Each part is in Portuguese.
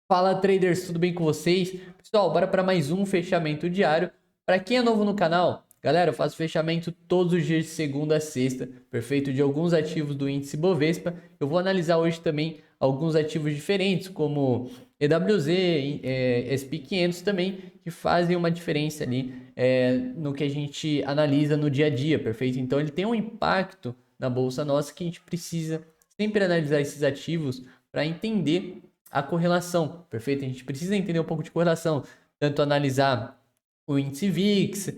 Fala traders, tudo bem com vocês? Pessoal, bora para mais um fechamento diário. Para quem é novo no canal, galera, eu faço fechamento todos os dias de segunda a sexta, perfeito? De alguns ativos do índice Bovespa. Eu vou analisar hoje também alguns ativos diferentes, como EWZ, SP500 também, que fazem uma diferença ali no que a gente analisa no dia a dia, perfeito? Então ele tem um impacto na bolsa nossa que a gente precisa sempre analisar esses ativos para entender a correlação, perfeito? A gente precisa entender um pouco de correlação, tanto analisar o índice VIX,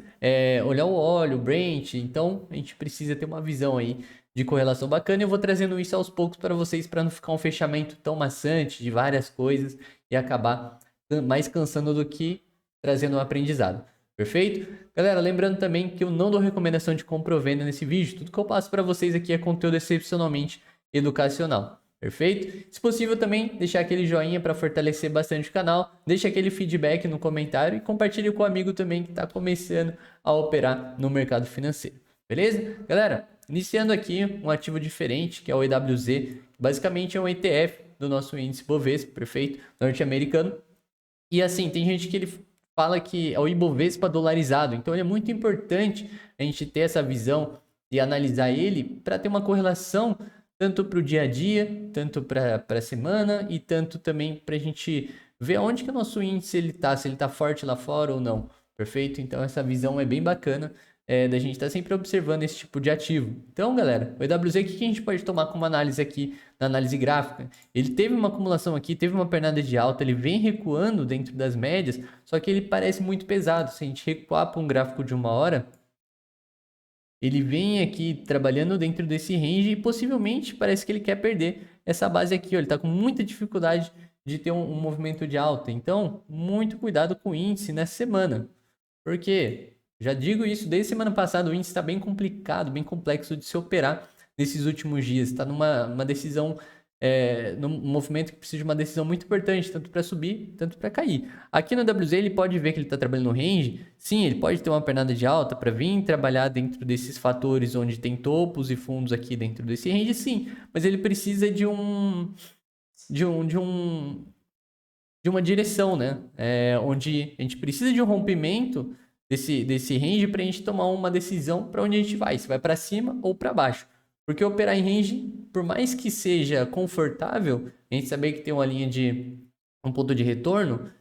olhar o óleo, o Brent, então a gente precisa ter uma visão aí de correlação bacana e eu vou trazendo isso aos poucos para vocês para não ficar um fechamento tão maçante de várias coisas e acabar mais cansando do que trazendo um aprendizado. Perfeito? Galera, lembrando também que eu não dou recomendação de compra ou venda nesse vídeo. Tudo que eu passo para vocês aqui é conteúdo excepcionalmente educacional. Perfeito? Se possível também, deixar aquele joinha para fortalecer bastante o canal, deixa aquele feedback no comentário e compartilhe com o amigo também que está começando a operar no mercado financeiro. Beleza? Galera, iniciando aqui um ativo diferente, que é o EWZ, basicamente é um ETF do nosso índice Bovespa, perfeito? Norte-americano. E assim, tem gente que ele fala que é o Ibovespa dolarizado, então é muito importante a gente ter essa visão e analisar ele para ter uma correlação tanto para o dia a dia, tanto para a semana e tanto também para a gente ver onde que o nosso índice ele tá, se ele está forte lá fora ou não, perfeito? Então essa visão é bem bacana da gente estar sempre observando esse tipo de ativo. Então, galera, o EWZ, o que a gente pode tomar como análise aqui na análise gráfica? Ele teve uma acumulação aqui, teve uma pernada de alta, ele vem recuando dentro das médias, só que ele parece muito pesado. Se a gente recuar para um gráfico de uma hora, ele vem aqui trabalhando dentro desse range e possivelmente parece que ele quer perder essa base aqui. Ó. Ele está com muita dificuldade de ter um movimento de alta. Então, muito cuidado com o índice nessa semana. Porque, já digo isso, desde semana passada o índice está bem complicado, bem complexo de se operar nesses últimos dias. Está numa decisão, num movimento que precisa de uma decisão muito importante, tanto para subir, tanto para cair. Aqui no WZ ele pode ver que ele está trabalhando no range. Sim, ele pode ter uma pernada de alta para vir trabalhar dentro desses fatores onde tem topos e fundos aqui dentro desse range, sim. Mas ele precisa de uma direção, né? Onde a gente precisa de um rompimento desse range para a gente tomar uma decisão para onde a gente vai, se vai para cima ou para baixo. Porque operar em range, por mais que seja confortável, a gente saber que tem uma linha de um ponto de retorno,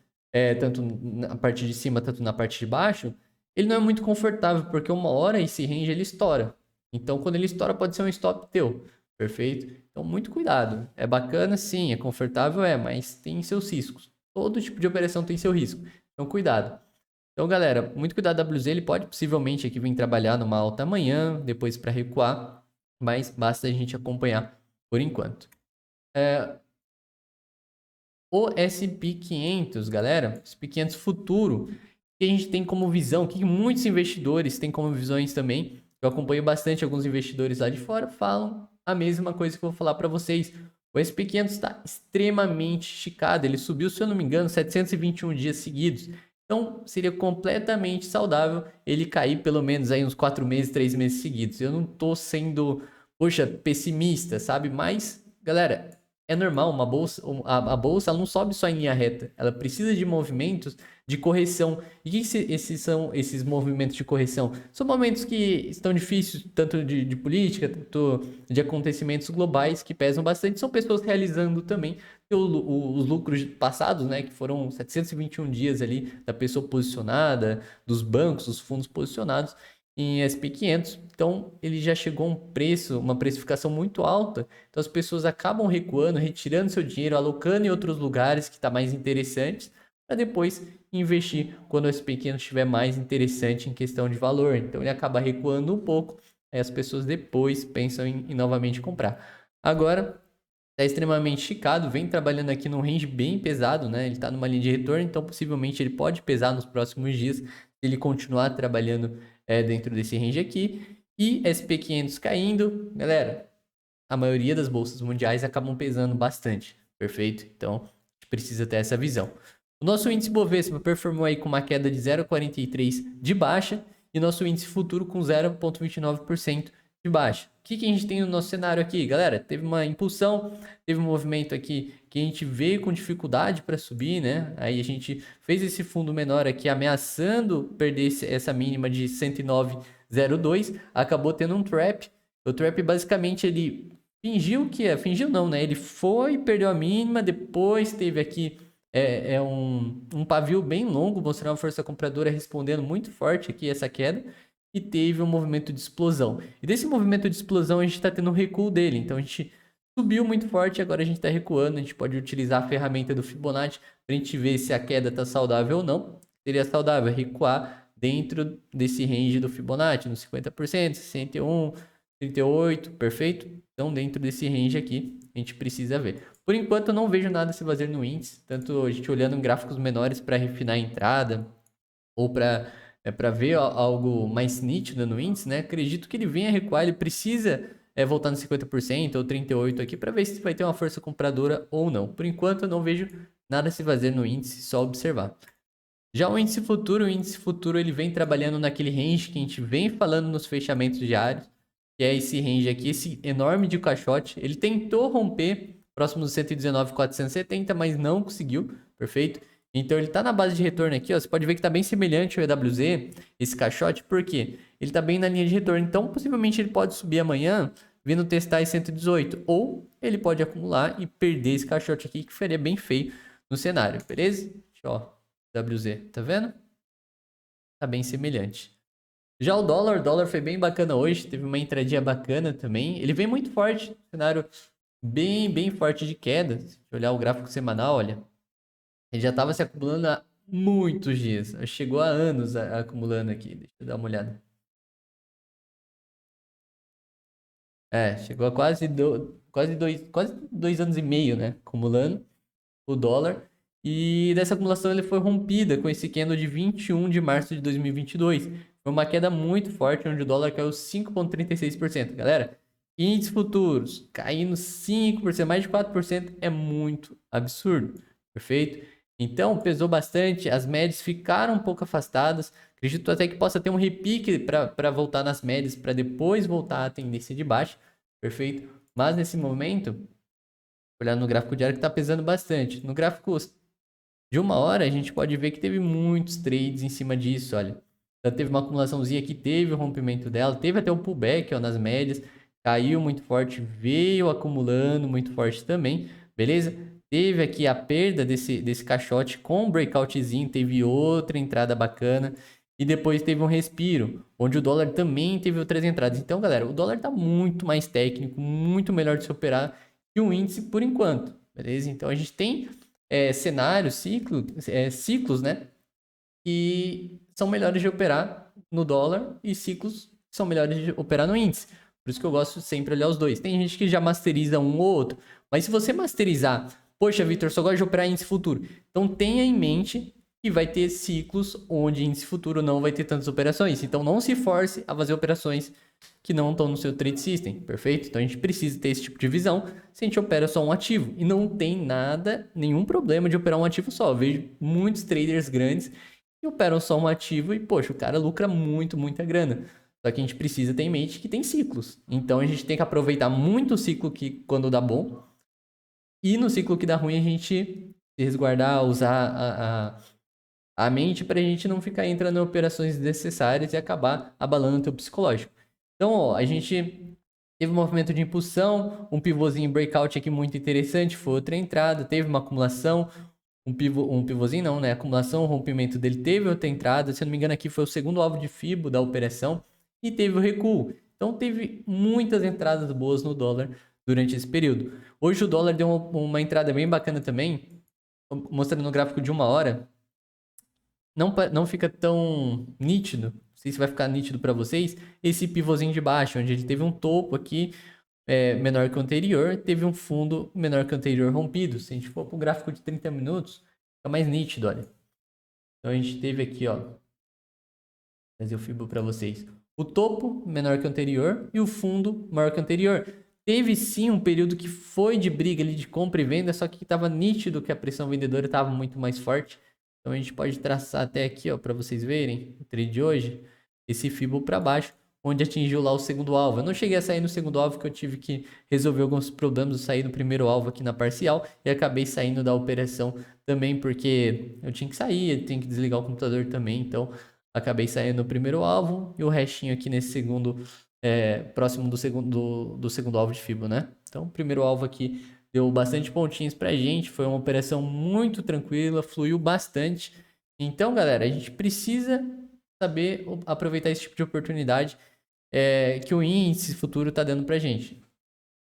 tanto na parte de cima, tanto na parte de baixo, ele não é muito confortável, porque uma hora esse range ele estoura. Então, quando ele estoura, pode ser um stop teu. Perfeito? Então, muito cuidado. É bacana, sim, é confortável, mas tem seus riscos. Todo tipo de operação tem seu risco. Então, cuidado. Então, galera, muito cuidado da WZ. Ele pode possivelmente aqui vir trabalhar numa alta amanhã, depois para recuar, mas basta a gente acompanhar por enquanto. O SP500, galera, SP500 futuro, que a gente tem como visão, que muitos investidores têm como visões também. Eu acompanho bastante alguns investidores lá de fora, falam a mesma coisa que eu vou falar para vocês. O SP500 está extremamente esticado, ele subiu, se eu não me engano, 721 dias seguidos. Então, seria completamente saudável ele cair pelo menos aí uns 4 meses, 3 meses seguidos. Eu não tô sendo, poxa, pessimista, sabe? Mas, galera, é normal, uma bolsa, a bolsa ela não sobe só em linha reta, ela precisa de movimentos de correção. E que esses são esses movimentos de correção? São momentos que estão difíceis, tanto de política, tanto de acontecimentos globais que pesam bastante. São pessoas realizando também os lucros passados, né, que foram 721 dias ali da pessoa posicionada, dos bancos, dos fundos posicionados em SP500, então ele já chegou a um preço, uma precificação muito alta, então as pessoas acabam recuando, retirando seu dinheiro, alocando em outros lugares que está mais interessantes, para depois investir quando o SP500 estiver mais interessante em questão de valor, então ele acaba recuando um pouco, aí as pessoas depois pensam em novamente comprar. Agora, está extremamente esticado, vem trabalhando aqui num range bem pesado, né? Ele está numa linha de retorno, então possivelmente ele pode pesar nos próximos dias se ele continuar trabalhando dentro desse range aqui. E SP500 caindo, galera, a maioria das bolsas mundiais acabam pesando bastante, perfeito? Então, a gente precisa ter essa visão. O nosso índice Bovespa performou aí com uma queda de 0,43 de baixa e nosso índice futuro com 0,29% de baixa. O que a gente tem no nosso cenário aqui, galera? Teve uma impulsão, teve um movimento aqui que a gente veio com dificuldade para subir, né? Aí a gente fez esse fundo menor aqui ameaçando perder essa mínima de 109,02, acabou tendo um trap. O trap basicamente ele fingiu não, né? Ele foi, perdeu a mínima, depois teve aqui um pavio bem longo, mostrando a força compradora respondendo muito forte aqui essa queda, e teve um movimento de explosão. E desse movimento de explosão a gente está tendo um recuo dele, então a gente subiu muito forte, agora a gente está recuando, a gente pode utilizar a ferramenta do Fibonacci para a gente ver se a queda está saudável ou não. Seria saudável recuar dentro desse range do Fibonacci, no 50%, 61%, 38%, perfeito? Então dentro desse range aqui a gente precisa ver. Por enquanto eu não vejo nada se fazer no índice, tanto a gente olhando em gráficos menores para refinar a entrada ou para ver algo mais nítido no índice, né? Acredito que ele venha recuar, ele precisa voltar no 50% ou 38% aqui para ver se vai ter uma força compradora ou não. Por enquanto eu não vejo nada se fazer no índice, só observar. Já o índice futuro ele vem trabalhando naquele range que a gente vem falando nos fechamentos diários, que é esse range aqui, esse enorme de caixote. Ele tentou romper próximo dos 119,470, mas não conseguiu, perfeito? Então ele está na base de retorno aqui, ó, você pode ver que está bem semelhante ao EWZ, esse caixote, por quê? Ele está bem na linha de retorno, então possivelmente ele pode subir amanhã, vindo testar esse 118, ou ele pode acumular e perder esse caixote aqui, que ficaria bem feio no cenário, beleza? Ó, WZ, tá vendo? Tá bem semelhante. Já o dólar foi bem bacana hoje, teve uma entradinha bacana também. Ele vem muito forte, cenário bem forte de queda. Se olhar o gráfico semanal, olha, ele já estava se acumulando há muitos dias. Chegou a anos acumulando aqui. Deixa eu dar uma olhada. Chegou a quase 2 anos e meio, né? Acumulando o dólar. E dessa acumulação ele foi rompida com esse candle de 21 de março de 2022. Foi uma queda muito forte, onde o dólar caiu 5,36%. Galera, índices futuros caindo 5%, mais de 4% é muito absurdo. Perfeito? Então, pesou bastante, as médias ficaram um pouco afastadas. Acredito até que possa ter um repique para voltar nas médias, para depois voltar à tendência de baixa. Perfeito? Mas nesse momento, olhando no gráfico diário, que está pesando bastante. No gráfico de 1 hora, a gente pode ver que teve muitos trades em cima disso, olha. Então, teve uma acumulaçãozinha aqui, teve o rompimento dela, teve até um pullback, ó, nas médias, caiu muito forte, veio acumulando muito forte também, beleza? Teve aqui a perda desse caixote com um breakoutzinho, teve outra entrada bacana, e depois teve um respiro, onde o dólar também teve outras entradas. Então, galera, o dólar tá muito mais técnico, muito melhor de se operar que o índice por enquanto, beleza? Então, a gente tem cenários, ciclos, né? Que são melhores de operar no dólar e ciclos que são melhores de operar no índice. Por isso que eu gosto sempre de olhar os dois. Tem gente que já masteriza um ou outro, mas se você masterizar, poxa, Vitor, só gosto de operar índice futuro. Então tenha em mente que vai ter ciclos onde índice futuro não vai ter tantas operações. Então não se force a fazer operações que não estão no seu trade system, perfeito? Então a gente precisa ter esse tipo de visão se a gente opera só um ativo. E não tem nenhum problema de operar um ativo só. Eu vejo muitos traders grandes que operam só um ativo e, poxa, o cara lucra muita grana. Só que a gente precisa ter em mente que tem ciclos. Então a gente tem que aproveitar muito o ciclo que quando dá bom. E no ciclo que dá ruim a gente se resguardar, usar a mente para a gente não ficar entrando em operações desnecessárias e acabar abalando o teu psicológico. Então, ó, a gente teve um movimento de impulsão, um pivôzinho breakout aqui muito interessante, foi outra entrada, teve uma acumulação, um pivôzinho não, né? Acumulação, o rompimento dele teve outra entrada, se eu não me engano aqui foi o segundo alvo de Fibo da operação e teve o recuo. Então teve muitas entradas boas no dólar durante esse período. Hoje o dólar deu uma entrada bem bacana também, mostrando no gráfico de 1 hora. Não fica tão nítido, não sei se vai ficar nítido para vocês, esse pivôzinho de baixo, onde ele teve um topo aqui menor que o anterior, teve um fundo menor que o anterior rompido. Se a gente for para o gráfico de 30 minutos, fica mais nítido, olha. Então a gente teve aqui, ó, vou fazer o Fibo para vocês. O topo menor que o anterior e o fundo maior que o anterior. Teve sim um período que foi de briga ali de compra e venda, só que estava nítido que a pressão vendedora estava muito mais forte. Então a gente pode traçar até aqui, ó, para vocês verem o trade de hoje, esse Fibo para baixo, onde atingiu lá o segundo alvo. Eu não cheguei a sair no segundo alvo, que eu tive que resolver alguns problemas. Eu saí no primeiro alvo aqui na parcial e acabei saindo da operação também, porque eu tinha que sair, eu tinha que desligar o computador também. Então, acabei saindo no primeiro alvo e o restinho aqui nesse segundo, próximo do segundo alvo de FIBO, né? Então, o primeiro alvo aqui deu bastante pontinhos pra gente. Foi uma operação muito tranquila, fluiu bastante. Então, galera, a gente precisa saber aproveitar esse tipo de oportunidade que o índice futuro está dando pra gente.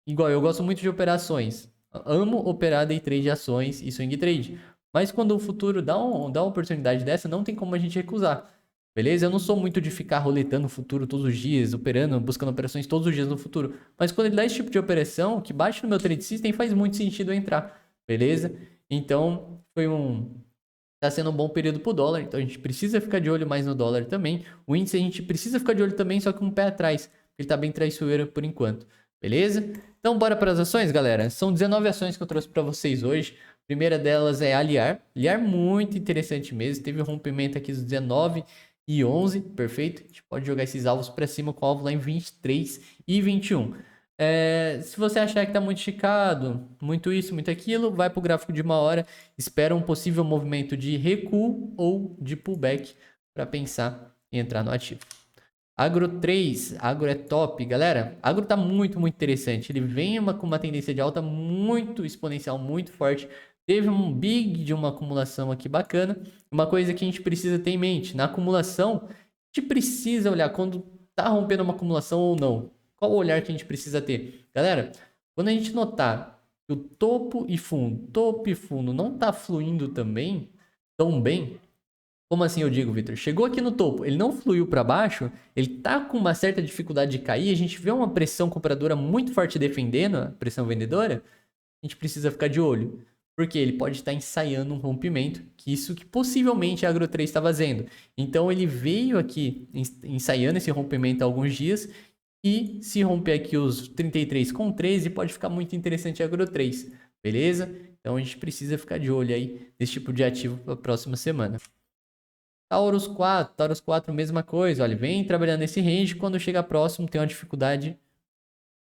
Igual, eu gosto muito de operações. Amo operar day trade de ações e swing trade. Mas quando o futuro dá uma oportunidade dessa, não tem como a gente recusar. Beleza? Eu não sou muito de ficar roletando o futuro todos os dias, operando, buscando operações todos os dias no futuro. Mas quando ele dá esse tipo de operação, que bate no meu trade system, faz muito sentido eu entrar. Beleza? Então, tá sendo um bom período pro dólar, então a gente precisa ficar de olho mais no dólar também. O índice a gente precisa ficar de olho também, só que um pé atrás. Ele tá bem traiçoeiro por enquanto. Beleza? Então bora para as ações, galera. São 19 ações que eu trouxe para vocês hoje. A primeira delas é a Liar. Liar muito interessante mesmo. Teve um rompimento aqui dos 19 e 11, perfeito. A gente pode jogar esses alvos para cima com o alvo lá em 23 e 21. Se você achar que está muito esticado, muito isso, muito aquilo, vai para o gráfico de uma hora, espera um possível movimento de recuo ou de pullback para pensar em entrar no ativo. Agro 3, agro é top, galera. Agro tá muito interessante. Ele vem com uma tendência de alta muito exponencial, muito forte. Teve um big de uma acumulação aqui bacana. Uma coisa que a gente precisa ter em mente, na acumulação, a gente precisa olhar quando tá rompendo uma acumulação ou não. Qual o olhar que a gente precisa ter? Galera, quando a gente notar que o topo e fundo não tá fluindo também tão bem. Como assim eu digo, Victor? Chegou aqui no topo, ele não fluiu para baixo, ele tá com uma certa dificuldade de cair, a gente vê uma pressão compradora muito forte defendendo a pressão vendedora, a gente precisa ficar de olho. Porque ele pode estar ensaiando um rompimento, que possivelmente a Agro 3 está fazendo. Então ele veio aqui ensaiando esse rompimento há alguns dias, e se romper aqui os 33 com 13, pode ficar muito interessante a Agro 3, beleza? Então a gente precisa ficar de olho aí nesse tipo de ativo para a próxima semana. Taurus 4, mesma coisa, olha, vem trabalhando nesse range, quando chega próximo tem uma dificuldade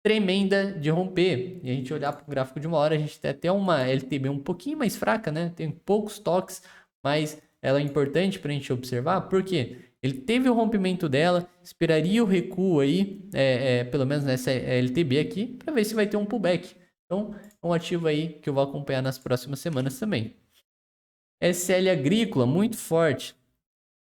tremenda de romper. E a gente olhar para o gráfico de uma hora, a gente tem até uma LTB um pouquinho mais fraca, né? Tem poucos toques, mas ela é importante para a gente observar, porque ele teve o rompimento dela, esperaria o recuo aí, pelo menos nessa LTB aqui, para ver se vai ter um pullback. Então, é um ativo aí que eu vou acompanhar nas próximas semanas também. SL Agrícola, muito forte.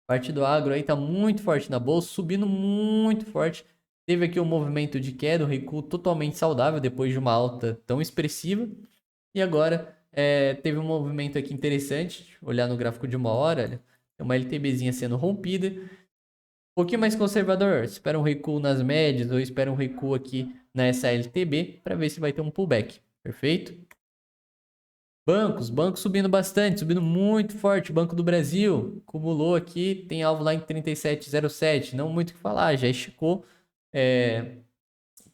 Parte do agro aí tá muito forte na bolsa, subindo muito forte. Teve aqui um movimento de queda, um recuo totalmente saudável depois de uma alta tão expressiva. E agora teve um movimento aqui interessante, olhar no gráfico de uma hora, tem uma LTBzinha sendo rompida. Um pouquinho mais conservador, espera um recuo nas médias ou espera um recuo aqui nessa LTB para ver se vai ter um pullback, perfeito? Bancos subindo bastante, subindo muito forte. Banco do Brasil acumulou aqui, tem alvo lá em 37,07. Não muito o que falar, já esticou,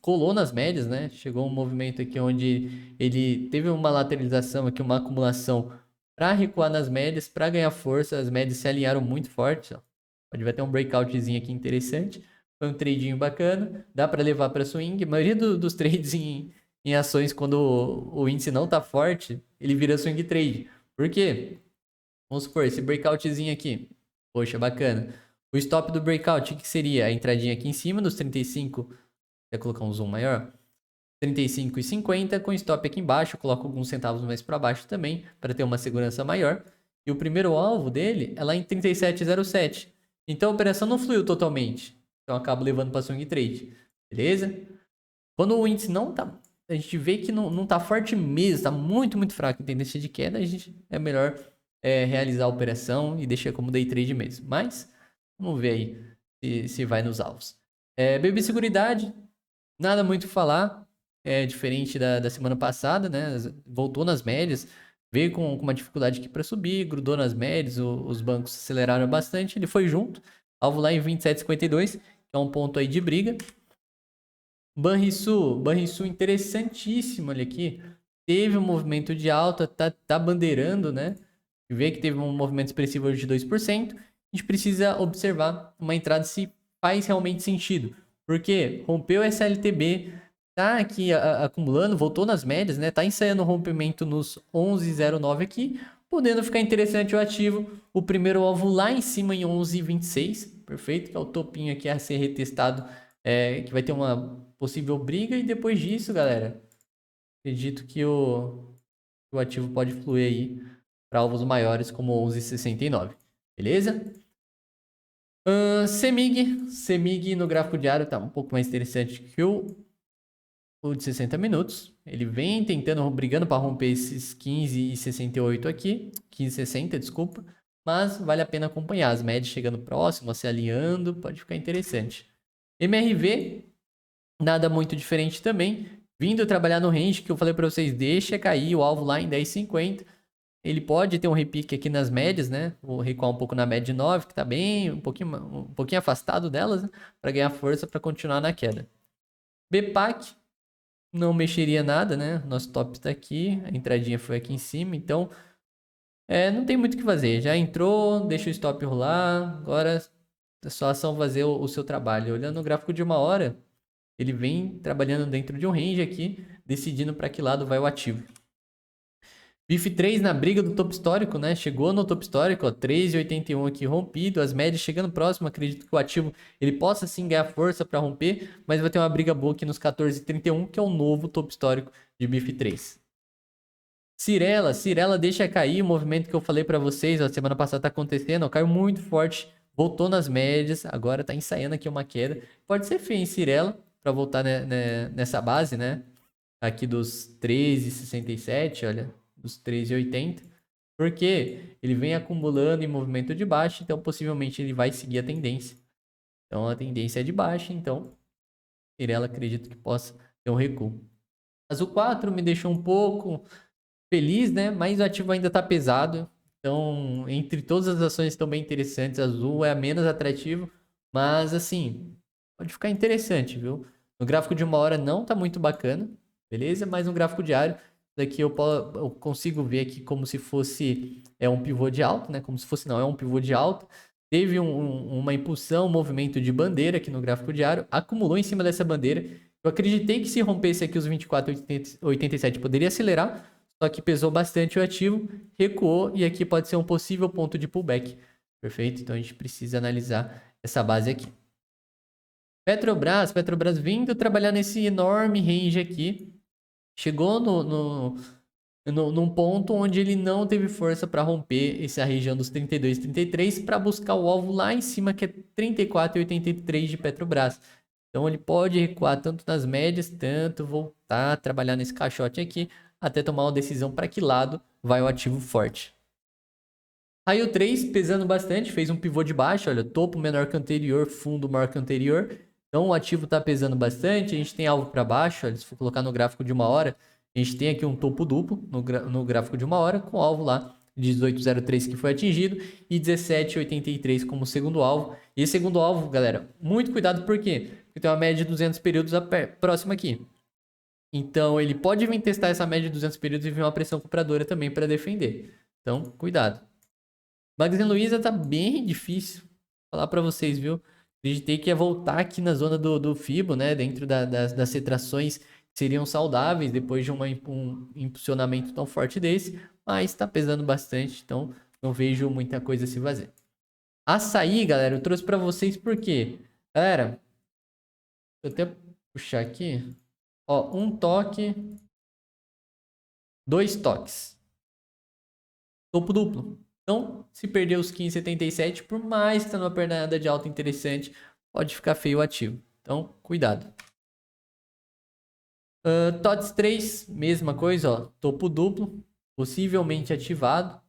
colou nas médias, né? Chegou um movimento aqui onde ele teve uma lateralização aqui, uma acumulação para recuar nas médias, para ganhar força. As médias se alinharam muito forte. Ó. Pode ver até um breakoutzinho aqui interessante. Foi um tradinho bacana, dá para levar para swing. A maioria dos trades em ações, quando o índice não tá forte, ele vira swing trade. Por quê? Vamos supor, esse breakoutzinho aqui. Poxa, bacana. O stop do breakout, o que seria? A entradinha aqui em cima dos 35. Vou colocar um zoom maior. 35,50 com stop aqui embaixo. Eu coloco alguns centavos mais para baixo também, para ter uma segurança maior. E o primeiro alvo dele é lá em 37,07. Então a operação não fluiu totalmente. Então eu acabo levando para swing trade. Beleza? Quando o índice não tá... A gente vê que não tá forte mesmo, tá muito fraco em tendência de queda, a gente é melhor realizar a operação e deixar como day trade mesmo. Mas, vamos ver aí se vai nos alvos. BB Seguridade, nada muito a falar, diferente da semana passada, né? Voltou nas médias, veio com uma dificuldade aqui para subir, grudou nas médias, os bancos aceleraram bastante, ele foi junto, alvo lá em 27,52, que é um ponto aí de briga. Banrisul interessantíssimo ali aqui. Teve um movimento de alta, tá bandeirando, né? Vê que teve um movimento expressivo hoje de 2%. A gente precisa observar uma entrada se faz realmente sentido. Porque rompeu SLTB, tá aqui acumulando, voltou nas médias, né? Tá ensaiando o rompimento nos 11,09 aqui, podendo ficar interessante o ativo. O primeiro alvo lá em cima em 11,26, perfeito, que é o topinho aqui a ser retestado, que vai ter uma possível briga. E depois disso, galera, acredito que o ativo pode fluir aí para alvos maiores como 11,69, beleza? CEMIG no gráfico diário tá um pouco mais interessante que o de 60 minutos. Ele vem tentando, brigando para romper esses 15,68 aqui, 15,60, desculpa, mas vale a pena acompanhar as médias chegando próximo, se alinhando, pode ficar interessante. MRV, nada muito diferente também, vindo trabalhar no range que eu falei para vocês, deixa cair o alvo lá em 10,50. Ele pode ter um repique aqui nas médias, né? Vou recuar um pouco na média de 9, que tá bem, um pouquinho afastado delas, né? Para ganhar força para continuar na queda. BPAC, não mexeria nada, né? Nosso top está aqui, a entradinha foi aqui em cima, então não tem muito o que fazer. Já entrou, deixa o stop rolar, agora é só a ação fazer o seu trabalho. Olhando o gráfico de 1 hora, ele vem trabalhando dentro de um range aqui, decidindo para que lado vai o ativo. BIF3 na briga do topo histórico, né? Chegou no topo histórico, ó, 3,81 aqui rompido, as médias chegando próximo. Acredito que o ativo ele possa sim ganhar força para romper, mas vai ter uma briga boa aqui nos 14,31, que é o novo topo histórico de BIF3. Cirela deixa cair o movimento que eu falei para vocês, ó, semana passada tá acontecendo, ó, caiu muito forte, voltou nas médias, agora tá ensaiando aqui uma queda. Pode ser feio em Cirela para voltar nessa base, né? Aqui dos 13,67, olha, dos 13,80, porque ele vem acumulando em movimento de baixa, então possivelmente ele vai seguir a tendência. Então a tendência é de baixa, então Cirela acredito que possa ter um recuo. Azul 4 me deixou um pouco feliz, né? Mas o ativo ainda está pesado. Então, entre todas as ações estão bem interessantes, Azul é a menos atrativo, mas assim, pode ficar interessante, viu? No gráfico de 1 hora não tá muito bacana, beleza? Mas no gráfico diário, daqui eu consigo ver aqui como se fosse um pivô de alta, né? Como se fosse, não, é um pivô de alta. Teve uma impulsão, um movimento de bandeira aqui no gráfico diário, acumulou em cima dessa bandeira. Eu acreditei que se rompesse aqui os 24,87 poderia acelerar, só que pesou bastante o ativo, recuou e aqui pode ser um possível ponto de pullback. Perfeito? Então a gente precisa analisar essa base aqui. Petrobras vindo trabalhar nesse enorme range aqui. Chegou num ponto onde ele não teve força para romper essa região dos 32, 33 para buscar o alvo lá em cima, que é 34,83 de Petrobras. Então ele pode recuar tanto nas médias, tanto voltar a trabalhar nesse caixote aqui, até tomar uma decisão para que lado vai o ativo forte. Raio 3 pesando bastante, fez um pivô de baixo, olha, topo menor que o anterior, fundo maior que o anterior. Então o ativo está pesando bastante, a gente tem alvo para baixo, olha, se for colocar no gráfico de 1 hora, a gente tem aqui um topo duplo no gráfico de 1 hora, com alvo lá de 18,03 que foi atingido e 17,83 como segundo alvo. E esse segundo alvo, galera, muito cuidado, por quê? Porque tem uma média de 200 períodos próxima aqui. Então ele pode vir testar essa média de 200 períodos e vir uma pressão compradora também para defender. Então, cuidado. Magazine Luiza tá bem difícil falar para vocês, viu? Acreditei que ia voltar aqui na zona do FIBO, né? Dentro das retrações que seriam saudáveis depois de um impulsionamento tão forte desse. Mas tá pesando bastante, então não vejo muita coisa a se fazer. Açaí, galera, eu trouxe para vocês porque, galera, deixa eu até puxar aqui. Ó, um toque, 2 toques. Topo duplo. Então, se perder os 15,77, por mais que tá numa pernada de alta interessante, pode ficar feio o ativo. Então, cuidado. TOTS 3, mesma coisa, ó, topo duplo, possivelmente ativado.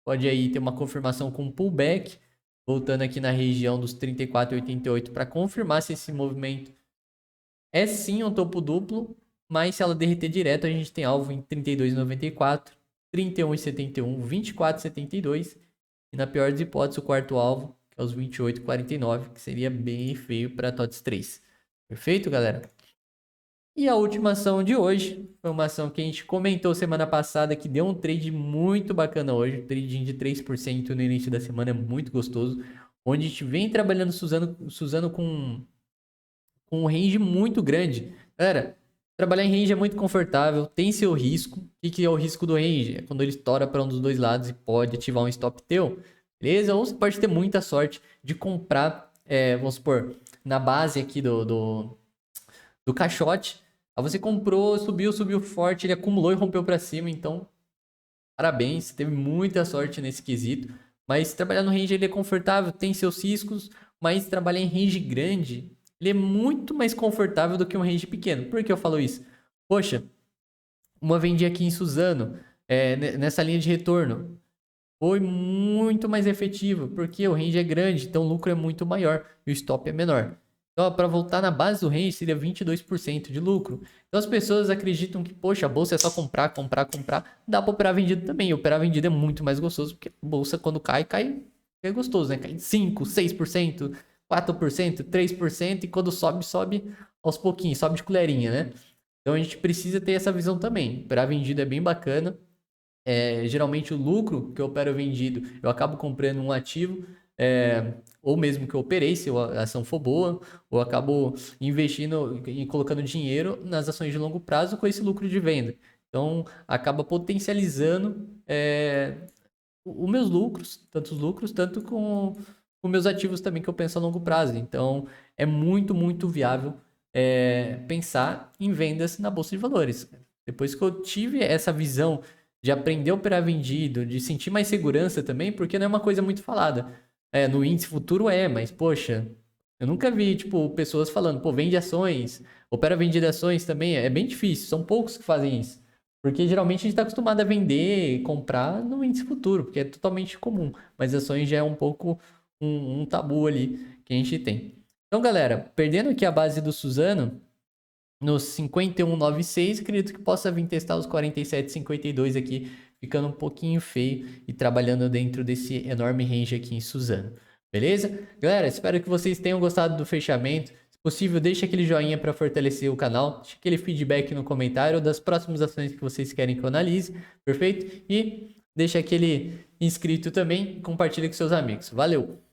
Pode aí ter uma confirmação com pullback, voltando aqui na região dos 34,88 para confirmar se esse movimento é sim um topo duplo, mas se ela derreter direto, a gente tem alvo em 32,94, 31,71, 24,72 e na pior das hipóteses o quarto alvo, que é os 28,49, que seria bem feio para TOTS 3. Perfeito, galera? E a última ação de hoje foi uma ação que a gente comentou semana passada, que deu um trade muito bacana hoje, trading de 3% no início da semana, é muito gostoso, onde a gente vem trabalhando Suzano com com um range muito grande. Galera, trabalhar em range é muito confortável, tem seu risco. O que é o risco do range? É quando ele estoura para um dos dois lados e pode ativar um stop teu, beleza? Ou você pode ter muita sorte de comprar, vamos supor, na base aqui do caixote. Aí você comprou, subiu forte, ele acumulou e rompeu para cima, então parabéns, você teve muita sorte nesse quesito. Mas trabalhar no range ele é confortável, tem seus riscos, mas trabalhar em range grande, ele é muito mais confortável do que um range pequeno. Por que eu falo isso? Poxa, uma vendi aqui em Suzano, nessa linha de retorno, foi muito mais efetivo, porque o range é grande, então o lucro é muito maior e o stop é menor. Então, para voltar na base do range, seria 22% de lucro. Então, as pessoas acreditam que, poxa, a bolsa é só comprar, comprar, comprar. Dá para operar vendido também. Operar vendido é muito mais gostoso, porque a bolsa, quando cai é gostoso, né? Cai 5%, 6%, 4%, 3%, e quando sobe aos pouquinhos, sobe de colherinha, né? Então, a gente precisa ter essa visão também. Operar vendido é bem bacana. Geralmente o lucro que eu opero vendido, eu acabo comprando um ativo, ou mesmo que eu operei, se a ação for boa, ou acabo investindo e colocando dinheiro nas ações de longo prazo com esse lucro de venda. Então, acaba potencializando os meus lucros, tanto com meus ativos também que eu penso a longo prazo. Então, é muito, muito viável pensar em vendas na Bolsa de Valores. Depois que eu tive essa visão de aprender a operar vendido, de sentir mais segurança também, porque não é uma coisa muito falada. No índice futuro mas, poxa, eu nunca vi, tipo, pessoas falando, pô, vende ações, opera vendido ações também, é bem difícil, são poucos que fazem isso. Porque geralmente a gente está acostumado a vender, comprar no índice futuro, porque é totalmente comum, mas ações já é um pouco um tabu ali que a gente tem. Então, galera, perdendo aqui a base do Suzano, nos 51,96, acredito que possa vir testar os 47,52 aqui, ficando um pouquinho feio e trabalhando dentro desse enorme range aqui em Suzano. Beleza? Galera, espero que vocês tenham gostado do fechamento. Se possível, deixe aquele joinha para fortalecer o canal, deixe aquele feedback no comentário das próximas ações que vocês querem que eu analise, perfeito? E deixe aquele inscrito também e compartilhe com seus amigos. Valeu!